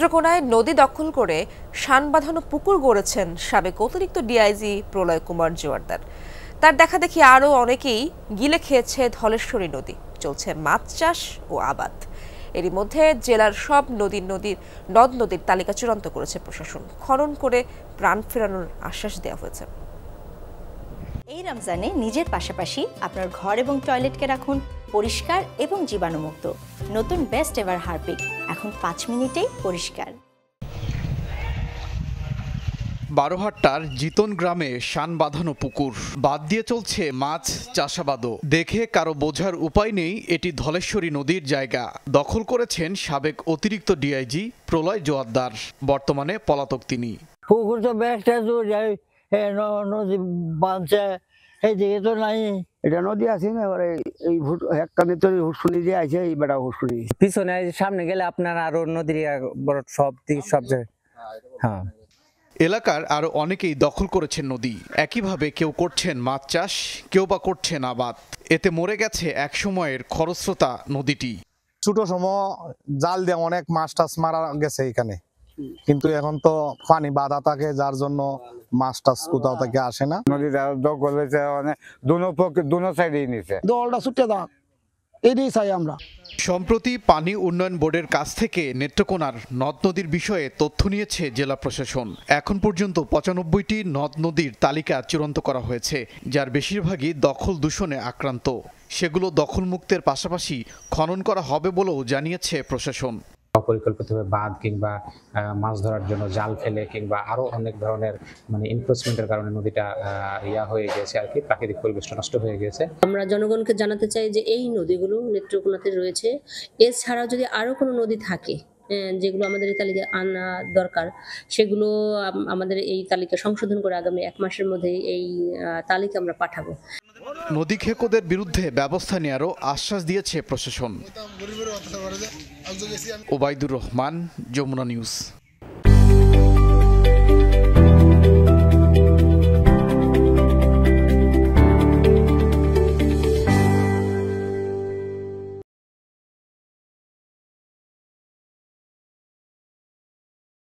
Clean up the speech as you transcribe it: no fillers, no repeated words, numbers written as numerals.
নেত্রকোনায় নদী দখল করে শান বাঁধানো পুকুর গড়েছেন সাবেক অতিরিক্ত ডিআইজি প্রলয় কুমার জোয়ারদার। তার দেখাদেখি আরও অনেকেই গিলে খেয়েছে ধলেশ্বরী নদী। চলছে মাছ চাষ ও আবাদ। এরই মধ্যে জেলার সব নদ নদীর তালিকা চূড়ান্ত করেছে প্রশাসন। খনন করে প্রাণ ফেরানোর আশ্বাস দেওয়া হয়েছে। এই রমজানে নিজের পাশাপাশি আপনার ঘর এবং টয়লেটকে রাখুন পরিষ্কার এবং জীবাণুমুক্ত। নতুন বেস্ট এভার হারপিক এখন 5 মিনিটেই পরিষ্কার। বারোহাট্টার জিতন গ্রামে শান বাঁধানো পুকুর, বাদ দিয়ে চলছে মাছ চাষাবাদও। দেখে কারো বোঝার উপায় নেই এটি ধলেশ্বরী নদীর জায়গা। দখল করেছেন সাবেক অতিরিক্ত ডিআইজি প্রলয় জোয়ারদার। বর্তমানে পলাতক তিনি। পুকুর তো বেশটা নদী বাঁধছে, এইদিকে তো নাই। এটা নদী আছে না, এই একখানে তো হুসুনি দিয়ে আছে, এই বেড়া হুসুনি পিছনে সামনে গেলে আপনার আরো নদীর সব জায়গায়। হ্যাঁ, এলাকার আরো অনেকেই দখল করেছেন নদী। একইভাবে কেউ করছেন মাছ চাষ, কেউ বা করছেন আবাদ। এতে মরে গেছে এক সময়ের খরস্রোতা নদীটি। ছোট সময় জাল দিয়ে অনেক মাছ টাছ মারা গেছে এখানে, কিন্তু এখন তো পানি বাধা থাকে, যার জন্য মাছ টাছ কোথাও থেকে আসে না। নদীটা দখল হয়েছে, মানে দুনো সাইডেই নিছে। দলটা ছুটে দাও, এটাই চাই আমরা। সম্প্রতি পানি উন্নয়ন বোর্ডের কাছ থেকে নেত্রকোনার নদ নদীর বিষয়ে তথ্য নিয়েছে জেলা প্রশাসন। এখন পর্যন্ত 95টি নদ নদীর তালিকা চূড়ান্ত করা হয়েছে, যার বেশিরভাগই দখল দূষণে আক্রান্ত। সেগুলো দখল মুক্তের পাশাপাশি খনন করা হবে বলেও জানিয়েছে প্রশাসন। অপরিকল্পিতভাবে বাঁধ কিংবা মাছ ধরার জন্য জাল ফেলে কিংবা আরো অনেক ধরনের এনক্রোচমেন্টের কারণে নদীটা হয়ে গেছে আর কি, প্রাকৃতিক পরিবেশটা নষ্ট হয়ে গেছে। আমরা জনগণকে জানাতে চাই যে এই নদীগুলো নেত্রকোনাতে রয়েছে। এছাড়াও যদি আরো কোনো নদী থাকে যেগুলো আমাদের এই তালিকায় আনা দরকার, সেগুলো আমাদের এই তালিকা সংশোধন করে আগামী 1 মাসের মধ্যে এই তালিকা আমরা পাঠাবো। নদী খেকোদের বিরুদ্ধে ব্যবস্থা নেওয়ারও আশ্বাস দিয়েছে প্রশাসন। ওবায়দুর রহমান, যমুনা নিউজ।